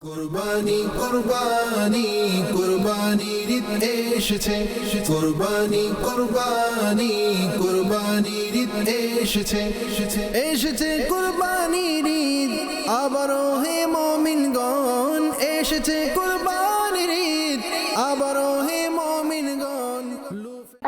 কুরবানি কুরবানি কুরবানির ঈদ এসেছে, কুরবানি কুরবানি কুরবানির ঈদ এসেছে, এসেছে কুরবানির ঈদ আবারও হে মুমিনগণ, এসেছে কুরবানির ঈদ আবারও হে মুমিনগণ।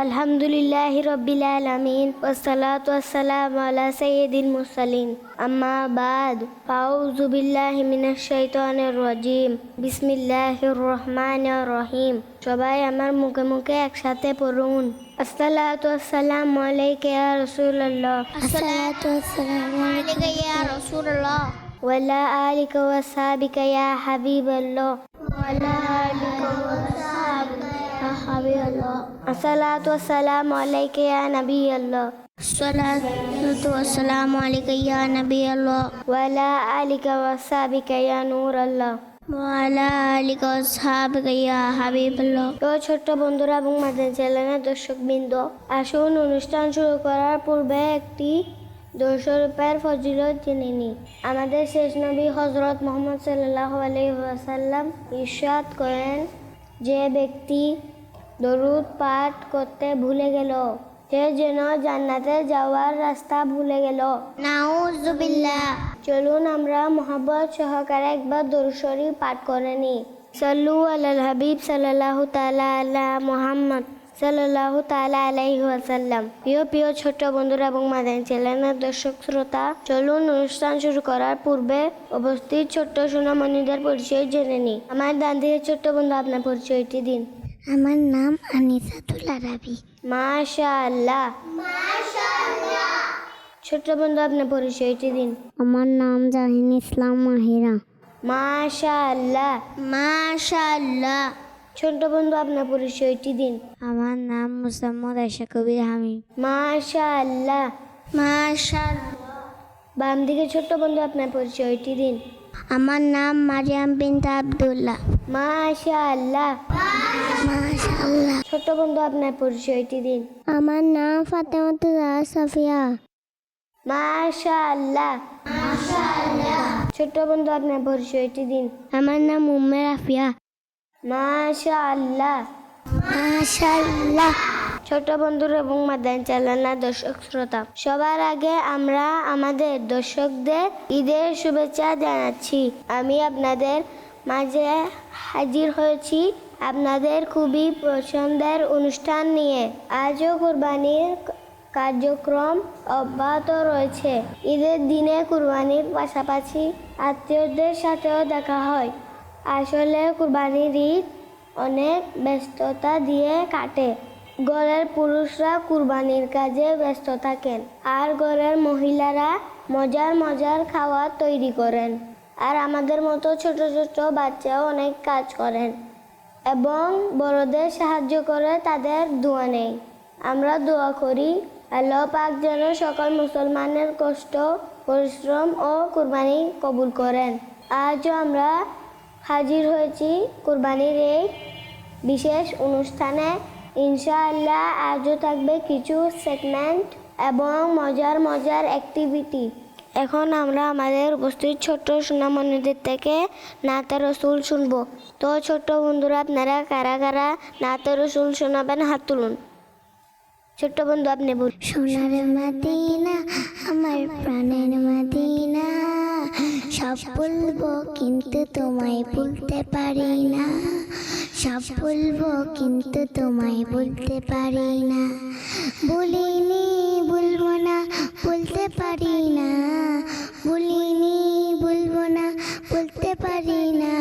আলহামদুলিল্লাহি রাব্বিল আলামিন ওয়াসসালাতু ওয়াসসালামু আলা সাইয়্যিদিল মুরসালিন আম্মা বাদ আউযু বিল্লাহি মিনাশ শাইতানির রাজিম বিসমিল্লাহির রহমানির রহিম। সবাই আমার মুখে মুখে একসাথে পড়ুন। আসসালাতু ওয়াসসালামু আলাইকা ইয়া রাসূলুল্লাহ, আসসালাতু ওয়াসসালামু আলাইকা ইয়া রাসূলুল্লাহ ওয়া আলা আলিকা ওয়া সাহবিকা ইয়া হাবিবাল্লাহ, ওয়া আলা আলিকা ওয়া সাহবিকা ইয়া হাবিবাল্লাহ। আসসালাতু ওয়াসসালামু আলাইকা ইয়া নাবিয়াল্লাহ, আসসালাতু ওয়াসসালামু আলাইকা ইয়া নাবিয়াল্লাহ ওয়া আলা আলিকা ওয়া সাহবিকা ইয়া নূরাল্লাহ, ওয়া আলা আলিকা ওয়া সাহবিকা ইয়া হাবিবাল্লাহ। তো ছোট্ট বন্ধুরা এবং মাঝে চ্যানেলের দর্শকবৃন্দ, আসুন অনুষ্ঠান শুরু করার পূর্বে একটি দর্শরূপের ফজিলত জেনে নিই। আমাদের শেষ নবী হযরত মুহাম্মদ সাল্লাল্লাহু আলাইহি ওয়াসাল্লাম ইরশাদ করেন, যে ব্যক্তি দরুদ পাঠ করতে ভুলে গেল সে যেন জান্নাতে যাওয়ার রাস্তা ভুলে গেল। নাউযুবিল্লাহ। চলুন আমরা মোহাব্বত সহকারে একবার দরুদ শরীফ পাঠ করে নিই। সাল্লু আলাল হাবিব সাল্লাল্লাহু তাআলা আলা মুহাম্মদ সাল্লাল্লাহু তাআলা আলাইহি ওয়াসাল্লাম। প্রিয় ছোট বন্ধুরা এবং মাদানী চ্যানেলের দর্শক শ্রোতা, চলুন অনুষ্ঠান শুরু করার পূর্বে উপস্থিত ছোট্ট সোনামণিদের পরিচয় জেনে নিই। আমার ডান দিকে ছোট্ট বন্ধু, আপনার পরিচয়টি দিন। আমার নাম আনিসাতুল আরাবী। মাশাআল্লাহ। ছোট্ট বন্ধু, আপনার পরিচয়টি দিন। আমার নাম জাহিন ইসলাম মাহিরা। মাশাআল্লাহ। মাশাআল্লাহ। ছোট্ট বন্ধু, আপনার পরিচয়টি দিন। আমার নাম মুসাম্মদ আয়েশা কবির হামিদ। মাশাআল্লাহ। মাশাআল্লাহ। বাম দিকে ছোট্ট বন্ধু, আপনার পরিচয়টি দিন। আমার নাম মারিয়াম বিনতে আব্দুল্লাহ। মাশাআল্লাহ। মাশাআল্লাহ। ছোট্ট বন্ধু, আপনার পরিচয়টি দিন। আমার নাম ফাতেমাতুল সাফিয়া। মাশাআল্লাহ। ছোট্ট বন্ধু, আপনার পরিচয়টি দিন। আমার নাম উম্মে রাফিয়া। মাশাআল্লাহ। মাশাআল্লাহ। ছোট বন্ধুর এবং মাদানী চ্যানেলের দর্শক শ্রোতা, সবার আগে আমরা আমাদের দর্শকদের ঈদের শুভেচ্ছা জানাচ্ছি। আমি আপনাদের মাঝে হাজির হয়েছি আপনাদের খুবই পছন্দের অনুষ্ঠান নিয়ে। আজও কুরবানির কার্যক্রম অব্যাহত রয়েছে। ঈদের দিনে কুরবানির পাশাপাশি আত্মীয়দের সাথেও দেখা হয়। আসলে কুরবানির ঈদ অনেক ব্যস্ততা দিয়ে কাটে। ঘরের পুরুষরা কুরবানির কাজে ব্যস্ত থাকেন, আর ঘরের মহিলারা মজার খাবার তৈরি করেন। আর আমাদের মতো ছোট ছোট বাচ্চাও অনেক কাজ করেন এবং বড়দের সাহায্য করে তাদের দোয়া নেই। আমরা দোয়া করি আল্লাহ পাক যেন সকল মুসলমানের কষ্ট, পরিশ্রম ও কুরবানি কবুল করেন। আজও আমরা হাজির হয়েছি কুরবানির এই বিশেষ অনুষ্ঠানে। ইনশাআল্লাহ আজও থাকবে কিছু সেগমেন্ট এবং মজার অ্যাক্টিভিটি। এখন আমরা আমাদের উপস্থিত ছোট্ট সোনামণিদের থেকে নাতে রসুল শুনবো। তো ছোট্ট বন্ধুরা, আপনারা কারা কারা নাতে রসুল শোনাবেন? হাত তুলুন। ছোট্ট বন্ধু, আপনি বলুন। সোনার মদিনা আমার প্রাণের মদিনা, সব বলবো কিন্তু তোমায় বলতে পারি না। সব বলবো কিন্তু তোমায় বলতে পারি না। বলিনি বলবো না বলতে পারি না। বলিনি বলবো না বলতে পারি না।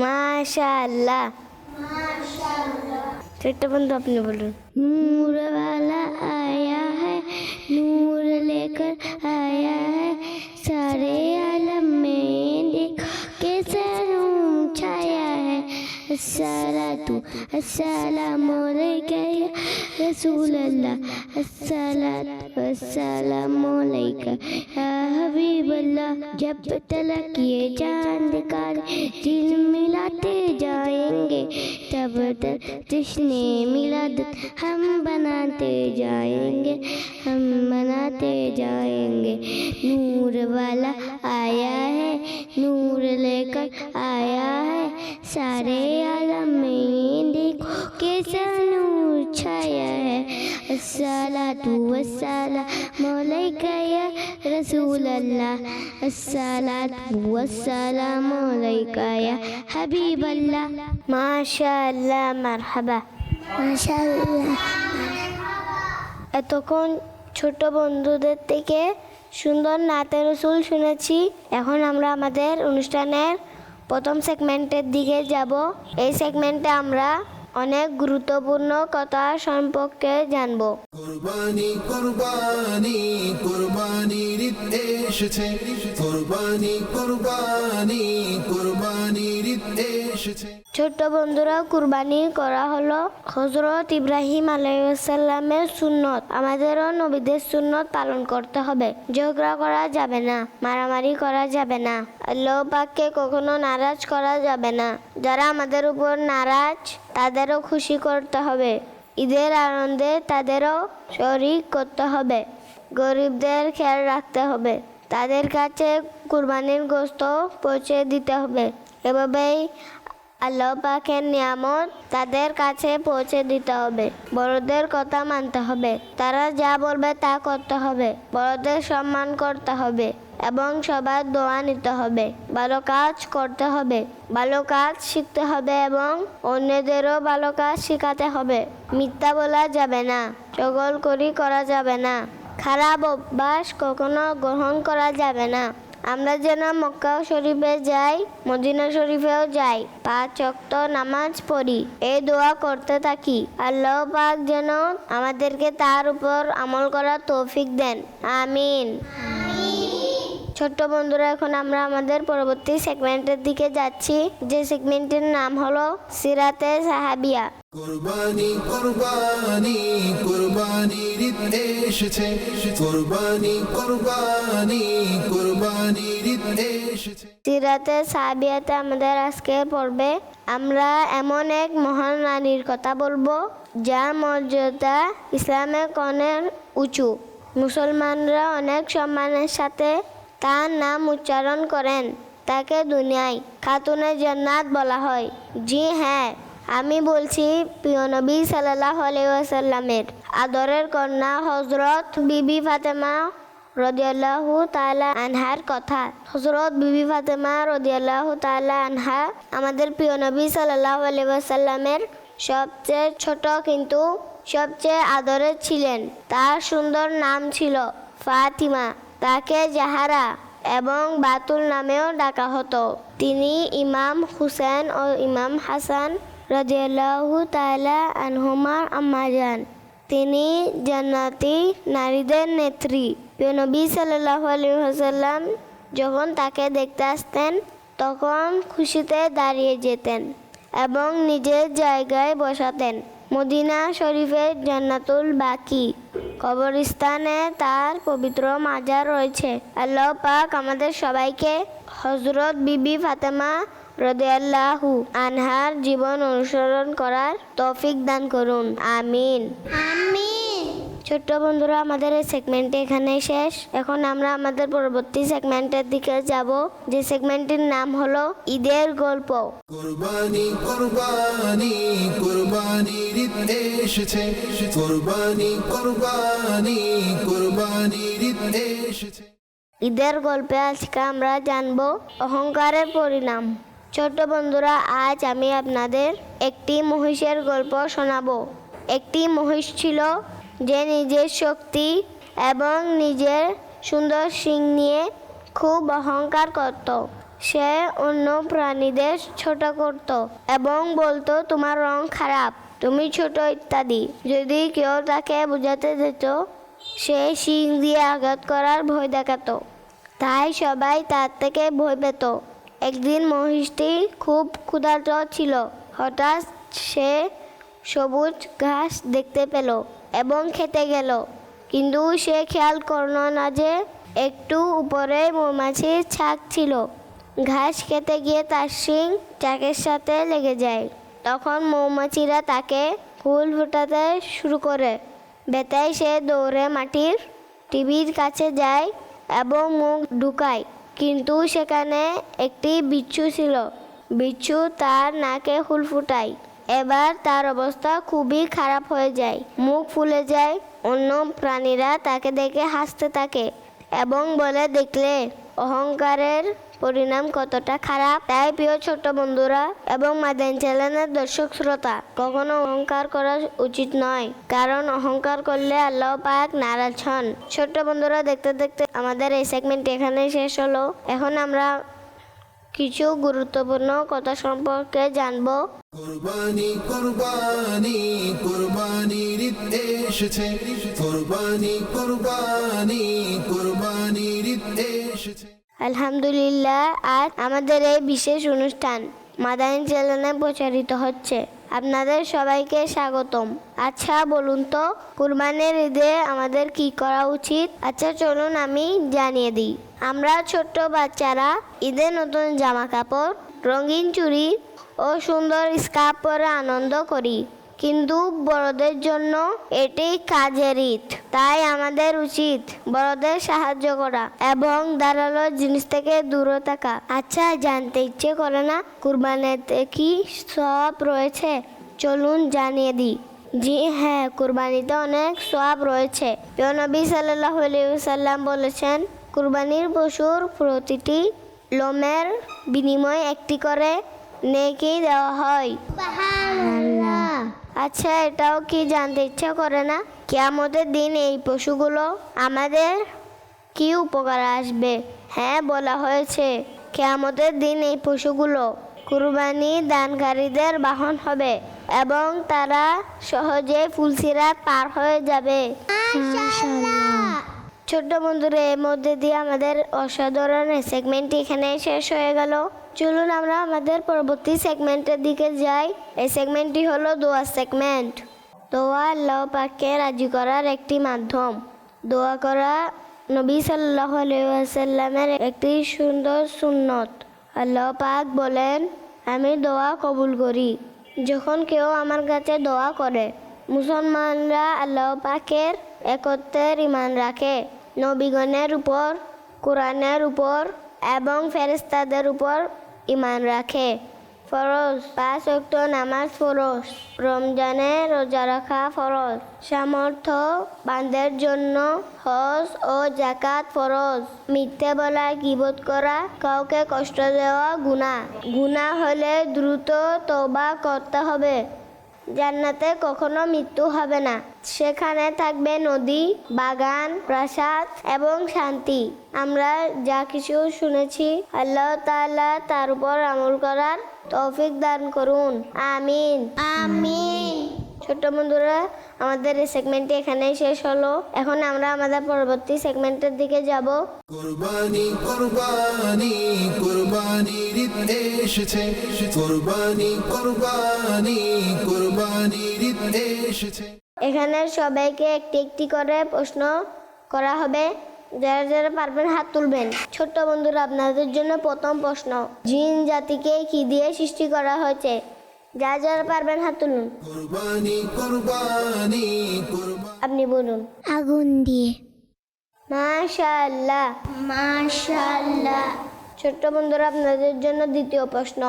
মাশাআল্লাহ। ছোট্ট বন্ধু, আপনি বলুন। नूर वाला आया है, नूर लेकर आया है, सारे आलम में देखो कैसा नूर छाया है। अस्सलातु अस्सलामु अलैका या रसूल अल्लाह, अस्सलातु अस्सलामु अलैका या हबीब अल्लाह। जब तलक ये चांद का दिल मिलाते जाएंगे, तब तक जश्ने मिलाद हम बनाते जाएंगे, हम बनाते जाएंगे। नूर वाला आया है, नूर लेकर आया सारे आलम में देखो कैसा नूर छाया है अस्सलातु वस्सलामु अलैका या रसूल अल्लाह अस्सलातु वस्सलामु अलैका या हबीब अल्लाह মাশাআল্লাহ, মারহাবা। माशाअल्लाह। এতক্ষণ ছোট বন্ধুদের থেকে সুন্দর নাতে রসুল শুনেছি। এখন আমরা আমাদের অনুষ্ঠানের প্রথম সেগমেন্টের দিকে যাব। এই সেগমেন্টে আমরা অনেক গুরুত্বপূর্ণ কথা সম্পর্কে জানব। কুরবানি কুরবানি কুরবানির ঈদ এসেছে, কুরবানি কুরবানি কুরবানির ঈদ এসেছে। ছোট্ট বন্ধুরা, কুরবানি করা হলো হযরত ইব্রাহিম আলাইহিসসালামের সুন্নত। আমাদেরও নবীদের সুন্নত পালন করতে হবে। ঝগড়া করা যাবে না, মারামারি করা যাবে না, আল্লাহ পাককে কখনো নারাজ করা যাবে না। যারা আমাদের উপর নারাজ তাদেরও খুশি করতে হবে। ঈদের আনন্দে তাদেরও শরীক করতে হবে। গরিবদের খেয়াল রাখতে হবে, তাদের কাছে কুরবানির গোশত পৌঁছে দিতে হবে। এভাবেই আল্লাহ পাকের নিয়ামত তাদের কাছে পৌঁছে দিতে হবে। বড়দের কথা মানতে হবে, তারা যা বলবে তা করতে হবে। বড়দের সম্মান করতে হবে এবং সবার দোয়া নিতে হবে। ভালো কাজ করতে হবে, ভালো কাজ শিখতে হবে এবং অন্যদেরও ভালো কাজ শেখাতে হবে। মিথ্যা বলা যাবে না, চগলখড়ি করা যাবে না, খারাপ অভ্যাস কখনো গ্রহণ করা যাবে না। আমরা যেন মক্কা শরীফে যাই, মদিনা শরীফেও যাই, 5 ওয়াক্ত নামাজ পড়ি, এই দোয়া করতে থাকি। আল্লাহ পাক যেন আমাদেরকে তার উপর আমল করার তৌফিক দেন, আমিন। ছোট্ট বন্ধুরা, এখন আমরা আমাদের পরবর্তী সেগমেন্টের দিকে যাচ্ছি, যে সেগমেন্টের নাম হলো সিরাতে সাহাবিয়া। কুরবানি কুরবানি কুরবানির ঈদ এসেছে, কুরবানি কুরবানি কুরবানির ঈদ এসেছে। সিরাতে সাহাবিয়াতে আমাদের আজকের পর্বে আমরা এমন এক মহান নারীর কথা বলবো যার মর্যাদা ইসলামের অনেক উঁচু। মুসলমানরা অনেক সম্মানের সাথে তার নাম উচ্চারণ করেন। তাকে দুনিয়ায় খাতুনে জান্নাত বলা হয়। জি হ্যাঁ, আমি বলছি প্রিয় নবী সাল্লাল্লাহু আলাইহি ওয়াসাল্লামের আদরের কন্যা হযরত বিবি ফাতেমা রাদিয়াল্লাহু তাআলা আনহার কথা। হযরত বিবি ফাতেমা রাদিয়াল্লাহু তাআলা আনহা আমাদের প্রিয় নবী সাল্লাল্লাহু আলাইহি ওয়াসাল্লামের সবচেয়ে ছোট কিন্তু সবচেয়ে আদরের ছিলেন। তার সুন্দর নাম ছিল ফাতিমা। তাকে জাহারা এবং বাতুল নামেও ডাকা হতো। তিনি ইমাম হুসেন ও ইমাম হাসান রাদিয়াল্লাহু তাআলা আনহুমার আম্মা যান। তিনি জান্নাতি নারীদের নেত্রী। প্রিয় নবী সাল্লাল্লাহু আলাইহি ওয়াসাল্লাম যখন তাকে দেখতে আসতেন তখন খুশিতে দাঁড়িয়ে যেতেন এবং নিজের জায়গায় বসাতেন। মদিনা শরীফের জান্নাতুল বাকি কবরস্থানে তার পবিত্র মাজার রয়েছে। আল্লাহ পাক আমাদের সবাইকে হযরত বিবি ফাতেমা রাদিয়াল্লাহু আনহার জীবন অনুসরণ করার তৌফিক দান করুন, আমিন। আমিন। ছোট্ট বন্ধুরা, আমাদের এই সেগমেন্টে এখানে শেষ। এখন আমরা আমাদের পরবর্তী সেগমেন্টের দিকে যাব, যে সেগমেন্টের নাম হলো ঈদের গল্প। কুরবানি কুরবানি কুরবানির ঈদ এসেছে, কুরবানি কুরবানি কুরবানির ঈদ এসেছে। ঈদের গল্পে আজকে আমরা জানব অহংকারের পরিণাম। ছোট্ট বন্ধুরা, আজ আমি আপনাদের একটি মহিষের গল্প শোনাবো। একটি মহিষ ছিল যে নিজের শক্তি এবং নিজের সুন্দর শিং নিয়ে খুব অহংকার করত। সে অন্য প্রাণীদের ছোট করত এবং বলতো তোমার রং খারাপ, তুমি ছোট ইত্যাদি। যদি কেউ তাকে বোঝাতে যেত সে শিং দিয়ে আঘাত করার ভয় দেখাতো। তাই সবাই তার থেকে ভয় পেত। একদিন মহিষটি খুব ক্ষুধার্ত ছিল। হঠাৎ সে সবুজ ঘাস দেখতে পেল এবং খেতে গেল, কিন্তু সে খেয়াল করল না যে একটু উপরে মৌমাছির ছাক ছিল। ঘাস খেতে গিয়ে তার শিং চাকের সাথে লেগে যায়। তখন মৌমাছিরা তাকে ফুল ফোটাতে শুরু করে। ব্যথায় সে দৌড়ে মাটির টিভির কাছে যায় এবং মুখ ঢুকায়, কিন্তু সেখানে একটি বিচ্ছু ছিল। বিচ্ছু তার নাকে হুল ফুটায়। এবার তার অবস্থা খুবই খারাপ হয়ে যায়, মুখ ফুলে যায়। অন্য প্রাণীরা তাকে দেখে হাসতে থাকে এবং বলে, দেখলে অহংকারের পরিণাম কতটা খারাপ। তাই প্রিয় ছোট্ট বন্ধুরা এবং মাদানী চ্যানেলের দর্শক শ্রোতা, কখনো অহংকার করা উচিত নয়, কারণ অহংকার করলে আল্লাহ পাক নারাজ হন। ছোট্ট বন্ধুরা, দেখতে দেখতে আমাদের এই সেগমেন্ট এখানে শেষ হলো। এখন আমরা কিছু গুরুত্বপূর্ণ কথা সম্পর্কে জানবো। কুরবানি কুরবানি কুরবানির ঈদ এসেছে, কুরবানি কুরবানি কুরবানির ঈদ এসেছে। আলহামদুলিল্লাহ, আজ আমাদের এই বিশেষ অনুষ্ঠান মাদানী চ্যানেলে প্রচারিত হচ্ছে। আপনাদের সবাইকে স্বাগতম। আচ্ছা বলুন তো, কুরবানির ঈদে আমাদের কি করা উচিত? আচ্ছা চলুন আমি জানিয়ে দিই। আমরা ছোট্ট বাচ্চারা ঈদে নতুন জামা কাপড়, রঙিন চুড়ি ও সুন্দর স্কার্ফ পরে আনন্দ করি। কিন্তু বড়দের জন্য এটি কাজের ঈদ, তাই আমাদের উচিত বড়দের সাহায্য করা এবং ধারালো জিনিস থেকে দূরে থাকা। আচ্ছা, জানতে ইচ্ছে করে না কুরবানিতে কি সওয়াব রয়েছে? চলুন জানিয়ে দিই। জি হ্যাঁ, কুরবানিতে অনেক সওয়াব রয়েছে। প্রিয় নবী সাল্লাল্লাহু আলাইহি ওয়াসাল্লাম বলেছেন, কুরবানির পশুর প্রতিটি লোমের বিনিময়ে একটি করে নেকি দেওয়া হয়। আচ্ছা, এটাও কি জানতে ইচ্ছা করে না কিয়ামতের দিন এই পশুগুলো আমাদের কি উপকার আসবে? হ্যাঁ, বলা হয়েছে কিয়ামতের দিন এই পশুগুলো কুরবানি দানকারীদের বাহন হবে এবং তারা সহজে ফুলসিরাত পার হয়ে যাবে। ছোট্ট বন্ধুরা, এর মধ্যে দিয়ে আমাদের অসাধারণ সেগমেন্টটি এখানে শেষ হয়ে গেল। চলুন আমরা আমাদের পরবর্তী সেগমেন্টের দিকে যাই। এই সেগমেন্টটি হলো দোয়া সেগমেন্ট। দোয়া আল্লাহ পাককে রাজি করার একটি মাধ্যম। দোয়া করা নবী সাল্লাল্লাহু আলাইহি ওয়াসাল্লামের একটি সুন্দর সুন্নত। আল্লাহ পাক বলেন, আমি দোয়া কবুল করি যখন কেউ আমার কাছে দোয়া করে। মুসলমানরা আল্লাহ পাকের একত্বের ঈমান রাখে, নবীগণের উপর, কোরআনের উপর এবং ফেরেশতাদের উপর ঈমান রাখে। ফরজ 5 ওয়াক্ত নামাজ ফরজ, রমজানে রোজা রাখা ফরজ, সামর্থ্যবানদের জন্য হজ ও যাকাত ফরজ, মিথ্যে বলা, গীবত করা, কাউকে কষ্ট দেওয়া গুনাহ। গুনাহ হলে দ্রুত তওবা করতে হবে। জান্নাতে কখনো মৃত্যু হবে না, সেখানে থাকবে নদী, বাগান, প্রাসাদ এবং শান্তি। আমরা যা কিছু শুনেছি, আল্লাহ তাআলা তার উপর আমল করার তৌফিক দান করুন। আমিন আমিন। ছোট্ট বন্ধুরা, আমাদের এই সেগমেন্টটি এখানেই শেষ হলো। এখন আমরা আমাদের পরবর্তী সেগমেন্টের দিকে যাব। কুরবানি কুরবানি কুরবানির ঈদ এসেছে, কুরবানি কুরবানি কুরবানির ঈদ এসেছে। এখানে সবাইকে একটি একটি করে প্রশ্ন করা হবে। যারা যারা পারবেন হাত তুলবেন। ছোট্ট বন্ধুরা, আপনাদের জন্য প্রথম প্রশ্ন, জিন জাতিকে কি দিয়ে সৃষ্টি করা হয়েছে? যারা যারা পারবেন হাত তুলুন। কুরবানি কুরবানি কুরবানি। আপনি বলুন। আগুন দিয়ে। মাশাআল্লাহ মাশাআল্লাহ। ছোট্ট বন্ধুরা, আপনাদের জন্য দ্বিতীয় প্রশ্ন,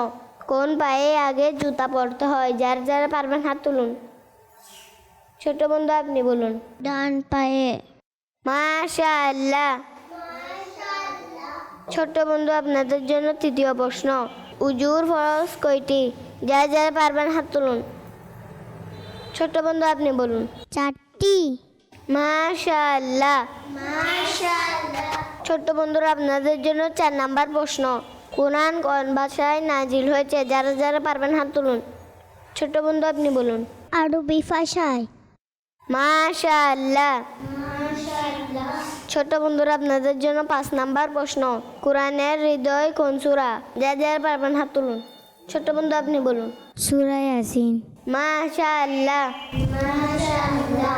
কোন পায়ে আগে জুতা পরতে হয়? যারা যারা পারবেন হাত তুলুন। ছোট্ট বন্ধু, আপনি বলুন। ডান পায়ে। মাশাআল্লাহ। ছোট্ট বন্ধু, আপনাদের জন্য তৃতীয় প্রশ্ন, উজুর ফরজ কয়টি? যারা যারা পারবেন হাত তুলুন। ছোট্ট বন্ধু, আপনি বলুন। 4টি। মাশাআল্লাহ মাশাআল্লাহ। ছোট্ট বন্ধুরা, আপনাদের জন্য 4 নাম্বার প্রশ্ন, কোরআন কোন ভাষায় নাজিল হয়েছে? যারা যারা পারবেন হাত তুলুন। ছোট্ট বন্ধু, আপনি বলুন। আরবি ভাষায়। মাশাআল্লাহ মাশাআল্লাহ। ছোট্ট বন্ধুরা, আপনাদের জন্য 5 নাম্বার প্রশ্ন, কোরআনের হৃদয় কোন সূরা? যারা যারা পারবেন হাত তুলুন। ছোট্ট বন্ধু, আপনি বলুন। সূরা ইয়াসিন। মাশাআল্লাহ মাশাআল্লাহ।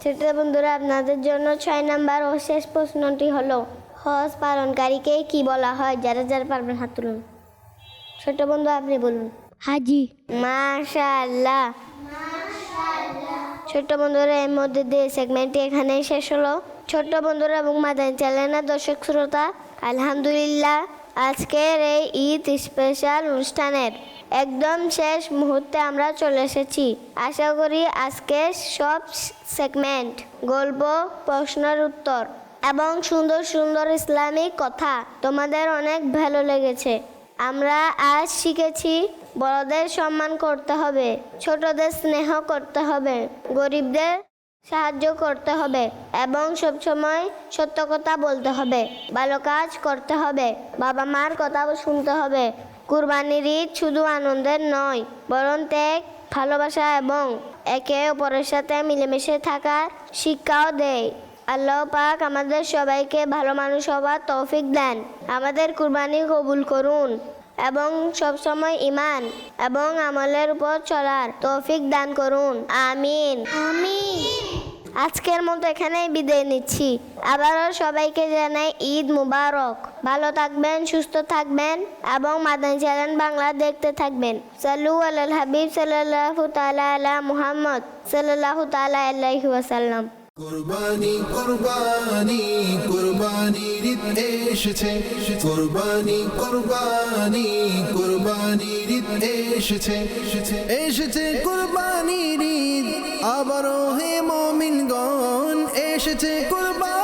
ছোট্ট বন্ধুরা, আপনাদের জন্য 6 নাম্বার ও শেষ প্রশ্নটি হলো, হজ পালনকারীকে কি বলা হয়? যারা যারা পারবেন হাত তুলুন। ছোট্ট বন্ধু, আপনি বলুন। হাজি। মাশাআল্লাহ। ছোট্ট বন্ধুরা, এর মধ্যে দিয়ে সেগমেন্টটি এখানেই শেষ হলো। ছোট্ট বন্ধুরা এবং মাদানী চ্যানেলের দর্শক শ্রোতা, আলহামদুলিল্লাহ, আজকের এই ঈদ স্পেশাল অনুষ্ঠানের একদম শেষ মুহূর্তে আমরা চলে এসেছি। আশা করি আজকের সব সেগমেন্ট, গল্প, প্রশ্নের উত্তর এবং সুন্দর সুন্দর ইসলামিক কথা তোমাদের অনেক ভালো লেগেছে। আমরা আজ শিখেছি বড়দের সম্মান করতে হবে, ছোটদের স্নেহ করতে হবে, গরিবদের সাহায্য করতে হবে এবং সবসময় সত্য কথা বলতে হবে, ভালো কাজ করতে হবে, বাবা মার কথা শুনতে হবে। কুরবানির ঈদ শুধু আনন্দের নয়, বরং ত্যাগ, ভালোবাসা এবং একে অপরের সাথে মিলেমিশে থাকার শিক্ষাও দেয়। আল্লাহ পাক আমাদের সবাইকে ভালো মানুষ হওয়ার তৌফিক দেন। আমাদের কুরবানি কবুল করুন এবং সবসময় ঈমান এবং আমলের উপর চলার তৌফিক দান করুন। আমিন। আমিন। আজকের মতো এখানেই বিদায় নিচ্ছি। আবারও সবাইকে জানাই ঈদ মুবারক। ভালো থাকবেন, সুস্থ থাকবেন এবং মাদানী চ্যানেল বাংলা দেখতে থাকবেন। সাল্লু আলাল হাবিব সাল্লাল্লাহু তাআলা আলা মুহাম্মদ সাল্লাল্লাহু তাআলা আলাইহি ওয়াসাল্লাম। কুরবানি কুরবানি কুরবানির ঈদ এসেছে, কুরবানি কুরবানি কুরবানির ঈদ এসেছে, এসেছে কুরবানির ঈদ আবারও হে মুমিনগণ, এসেছে কুরবানি